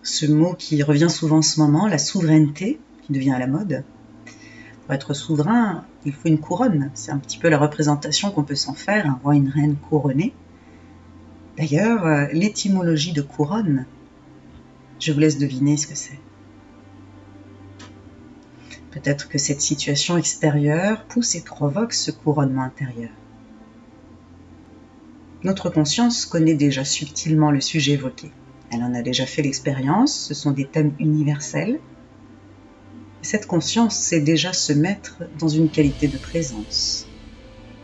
ce mot qui revient souvent en ce moment, la souveraineté, qui devient à la mode. Pour être souverain, il faut une couronne. C'est un petit peu la représentation qu'on peut s'en faire, un roi, une reine couronnée. D'ailleurs, l'étymologie de couronne, je vous laisse deviner ce que c'est. Peut-être que cette situation extérieure pousse et provoque ce couronnement intérieur. Notre conscience connaît déjà subtilement le sujet évoqué. Elle en a déjà fait l'expérience, ce sont des thèmes universels. Cette conscience sait déjà se mettre dans une qualité de présence.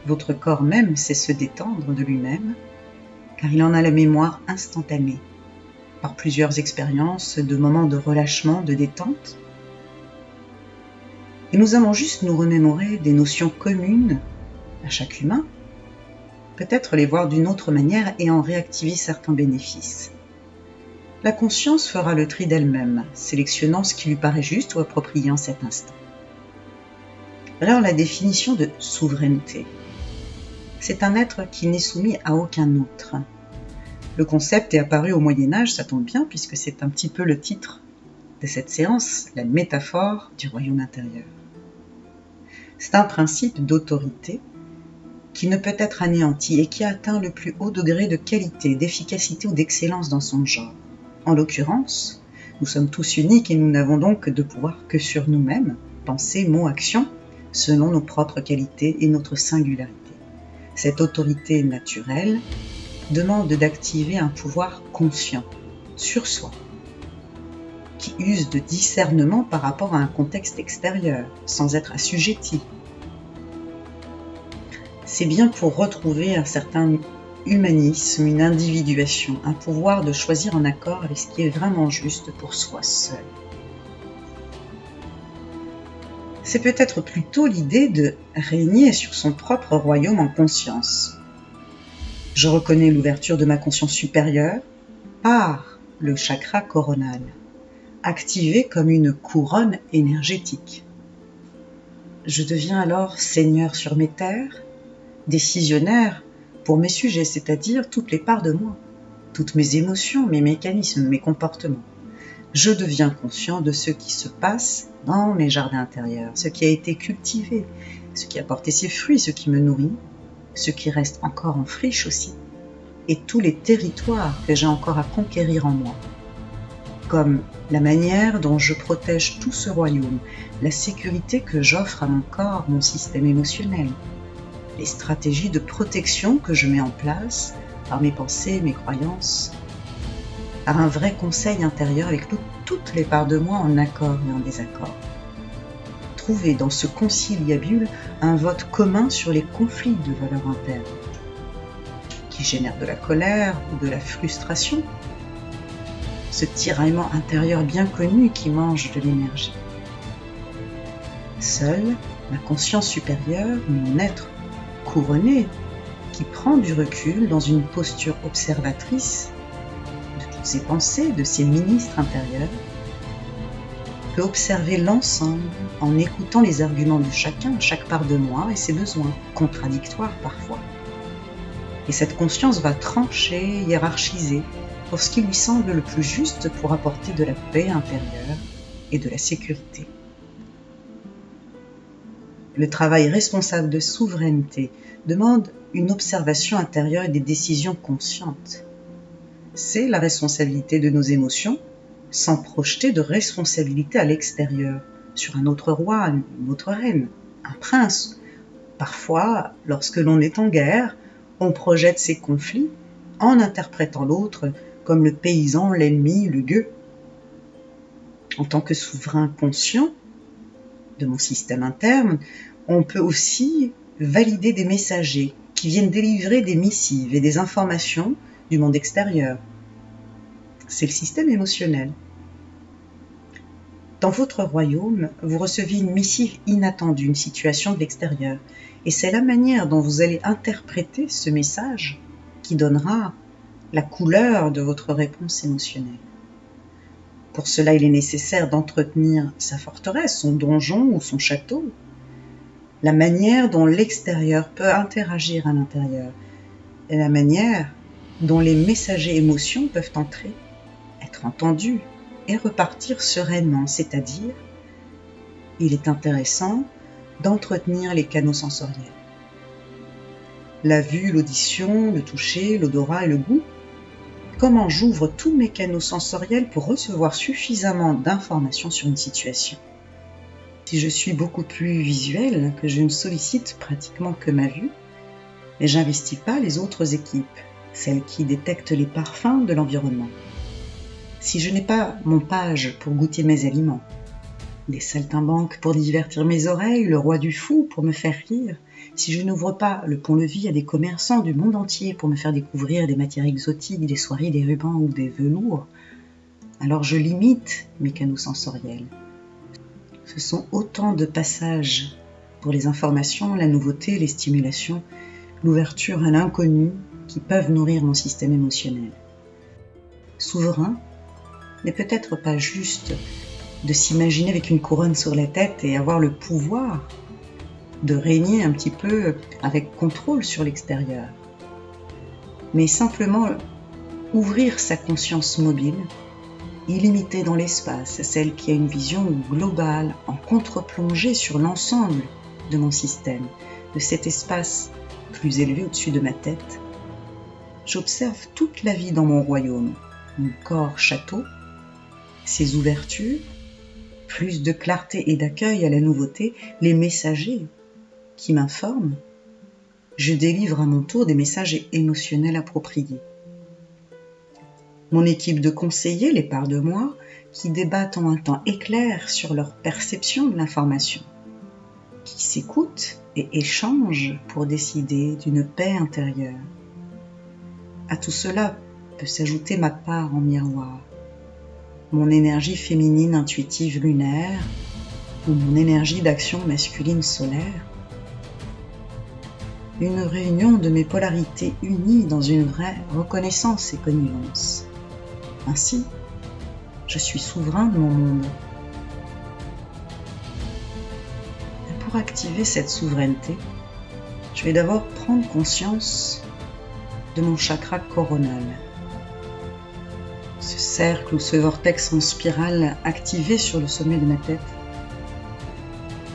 Votre corps même sait se détendre de lui-même, car il en a la mémoire instantanée, par plusieurs expériences de moments de relâchement, de détente. Et nous allons juste nous remémorer des notions communes à chaque humain, peut-être les voir d'une autre manière et en réactiver certains bénéfices. La conscience fera le tri d'elle-même, sélectionnant ce qui lui paraît juste ou approprié en cet instant. Alors la définition de souveraineté, c'est un être qui n'est soumis à aucun autre. Le concept est apparu au Moyen-Âge, ça tombe bien puisque c'est un petit peu le titre de cette séance, la métaphore du royaume intérieur. C'est un principe d'autorité qui ne peut être anéanti et qui a atteint le plus haut degré de qualité, d'efficacité ou d'excellence dans son genre. En l'occurrence, nous sommes tous uniques et nous n'avons donc de pouvoir que sur nous-mêmes, pensée, mots, action, selon nos propres qualités et notre singularité. Cette autorité naturelle demande d'activer un pouvoir conscient sur soi, qui use de discernement par rapport à un contexte extérieur, sans être assujetti. C'est bien pour retrouver un certain humanisme, une individuation, un pouvoir de choisir en accord avec ce qui est vraiment juste pour soi seul. C'est peut-être plutôt l'idée de régner sur son propre royaume en conscience. Je reconnais l'ouverture de ma conscience supérieure par le chakra coronal, activé comme une couronne énergétique. Je deviens alors seigneur sur mes terres, décisionnaire pour mes sujets, c'est-à-dire toutes les parts de moi, toutes mes émotions, mes mécanismes, mes comportements. Je deviens conscient de ce qui se passe dans mes jardins intérieurs, ce qui a été cultivé, ce qui a porté ses fruits, ce qui me nourrit, ce qui reste encore en friche aussi, et tous les territoires que j'ai encore à conquérir en moi, comme la manière dont je protège tout ce royaume, la sécurité que j'offre à mon corps, mon système émotionnel, les stratégies de protection que je mets en place par mes pensées, mes croyances, par un vrai conseil intérieur avec toutes les parts de moi en accord et en désaccord. Trouver dans ce conciliabule un vote commun sur les conflits de valeurs internes, qui génèrent de la colère ou de la frustration, ce tiraillement intérieur bien connu qui mange de l'énergie. Seule ma conscience supérieure, mon être couronné, qui prend du recul dans une posture observatrice de toutes ses pensées, de ses ministres intérieurs, peut observer l'ensemble en écoutant les arguments de chacun, chaque part de moi et ses besoins, contradictoires parfois. Et cette conscience va trancher, hiérarchiser, pour ce qui lui semble le plus juste pour apporter de la paix intérieure et de la sécurité. Le travail responsable de souveraineté demande une observation intérieure et des décisions conscientes. C'est la responsabilité de nos émotions, sans projeter de responsabilité à l'extérieur, sur un autre roi, une autre reine, un prince. Parfois, lorsque l'on est en guerre, on projette ces conflits en interprétant l'autre comme le paysan, l'ennemi, le gueux. En tant que souverain conscient de mon système interne, on peut aussi valider des messagers qui viennent délivrer des missives et des informations du monde extérieur. C'est le système émotionnel. Dans votre royaume, vous recevez une missive inattendue, une situation de l'extérieur. Et c'est la manière dont vous allez interpréter ce message qui donnera la couleur de votre réponse émotionnelle. Pour cela, il est nécessaire d'entretenir sa forteresse, son donjon ou son château, la manière dont l'extérieur peut interagir à l'intérieur, et la manière dont les messagers émotions peuvent entrer, être entendus, et repartir sereinement, c'est-à-dire, il est intéressant d'entretenir les canaux sensoriels. La vue, l'audition, le toucher, l'odorat et le goût. Comment j'ouvre tous mes canaux sensoriels pour recevoir suffisamment d'informations sur une situation. Si je suis beaucoup plus visuel, que je ne sollicite pratiquement que ma vue, mais j'investis pas les autres équipes, celles qui détectent les parfums de l'environnement. Si je n'ai pas mon page pour goûter mes aliments, des saltimbanques pour divertir mes oreilles, le roi du fou pour me faire rire, si je n'ouvre pas le pont-levis à des commerçants du monde entier pour me faire découvrir des matières exotiques, des soieries, des rubans ou des velours, alors je limite mes canaux sensoriels. Ce sont autant de passages pour les informations, la nouveauté, les stimulations, l'ouverture à l'inconnu qui peuvent nourrir mon système émotionnel. Souverain n'est peut-être pas juste de s'imaginer avec une couronne sur la tête et avoir le pouvoir de régner un petit peu avec contrôle sur l'extérieur, mais simplement ouvrir sa conscience mobile, illimitée dans l'espace, celle qui a une vision globale, en contre-plongée sur l'ensemble de mon système, de cet espace plus élevé au-dessus de ma tête. J'observe toute la vie dans mon royaume, mon corps château, ses ouvertures, plus de clarté et d'accueil à la nouveauté, les messagers qui m'informent. Je délivre à mon tour des messages émotionnels appropriés. Mon équipe de conseillers, les parts de moi, qui débattent en un temps éclair sur leur perception de l'information, qui s'écoutent et échangent pour décider d'une paix intérieure. À tout cela peut s'ajouter ma part en miroir, mon énergie féminine intuitive lunaire ou mon énergie d'action masculine solaire. Une réunion de mes polarités unies dans une vraie reconnaissance et connivence. Ainsi, je suis souverain de mon monde. Et pour activer cette souveraineté, je vais d'abord prendre conscience de mon chakra coronal. Ce cercle ou ce vortex en spirale activé sur le sommet de ma tête,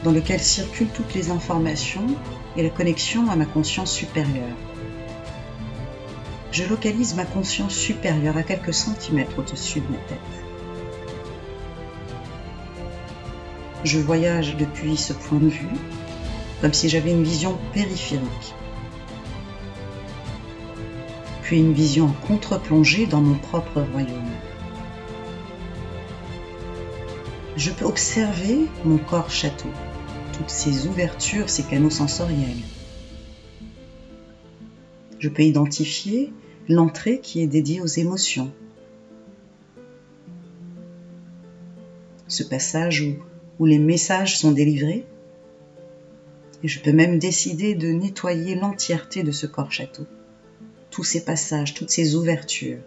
dans lequel circulent toutes les informations et la connexion à ma conscience supérieure. Je localise ma conscience supérieure à quelques centimètres au-dessus de ma tête. Je voyage depuis ce point de vue, comme si j'avais une vision périphérique, puis une vision en contre-plongée dans mon propre royaume. Je peux observer mon corps château, toutes ses ouvertures, ses canaux sensoriels. Je peux identifier l'entrée qui est dédiée aux émotions. Ce passage où les messages sont délivrés. Et je peux même décider de nettoyer l'entièreté de ce corps château. Tous ces passages, toutes ces ouvertures.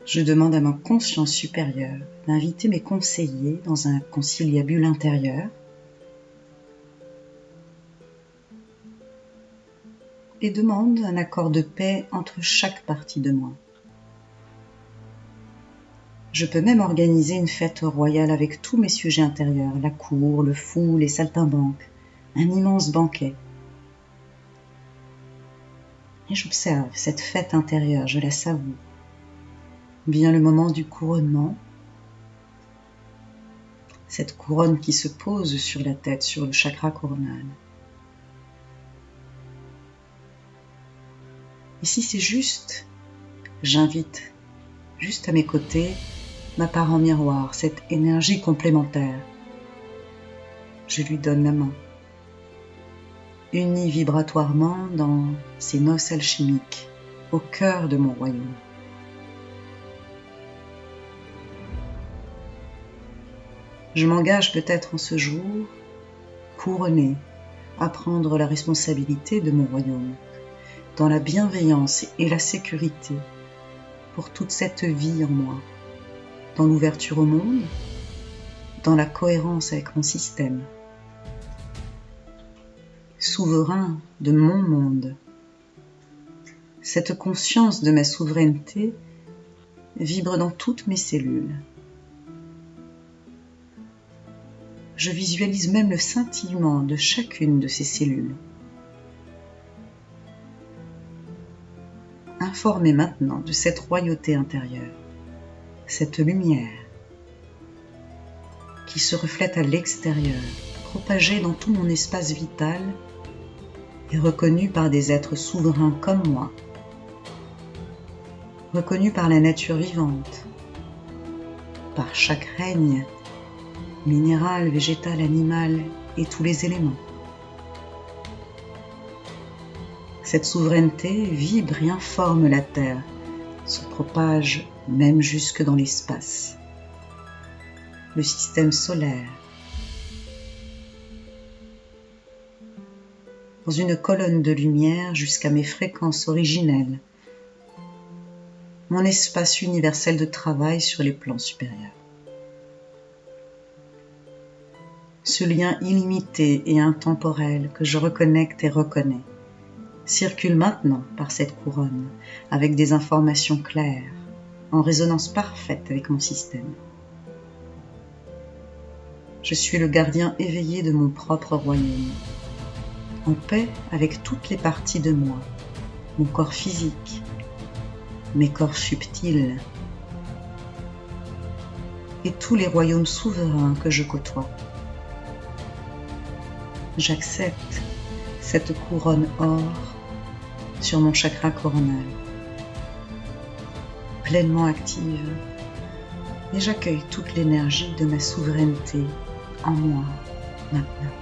Je demande à ma conscience supérieure d'inviter mes conseillers dans un conciliabule intérieur et demande un accord de paix entre chaque partie de moi. Je peux même organiser une fête royale avec tous mes sujets intérieurs, la cour, le fou, les saltimbanques, un immense banquet. Et j'observe cette fête intérieure, je la savoure. Vient le moment du couronnement, cette couronne qui se pose sur la tête, sur le chakra coronal. Et si c'est juste, j'invite juste à mes côtés ma part en miroir, cette énergie complémentaire. Je lui donne la main, unie vibratoirement dans ces noces alchimiques, au cœur de mon royaume. Je m'engage peut-être en ce jour, couronné, à prendre la responsabilité de mon royaume, dans la bienveillance et la sécurité pour toute cette vie en moi, dans l'ouverture au monde, dans la cohérence avec mon système, souverain de mon monde. Cette conscience de ma souveraineté vibre dans toutes mes cellules. Je visualise même le scintillement de chacune de ces cellules. Informé maintenant de cette royauté intérieure, cette lumière qui se reflète à l'extérieur, propagée dans tout mon espace vital et reconnue par des êtres souverains comme moi, reconnue par la nature vivante, par chaque règne, minéral, végétal, animal et tous les éléments. Cette souveraineté vibre et informe la Terre, se propage même jusque dans l'espace, le système solaire. Dans une colonne de lumière jusqu'à mes fréquences originelles, mon espace universel de travail sur les plans supérieurs. Ce lien illimité et intemporel que je reconnecte et reconnais circule maintenant par cette couronne avec des informations claires, en résonance parfaite avec mon système. Je suis le gardien éveillé de mon propre royaume, en paix avec toutes les parties de moi, mon corps physique, mes corps subtils et tous les royaumes souverains que je côtoie. J'accepte cette couronne or sur mon chakra coronal, pleinement active, et j'accueille toute l'énergie de ma souveraineté en moi maintenant.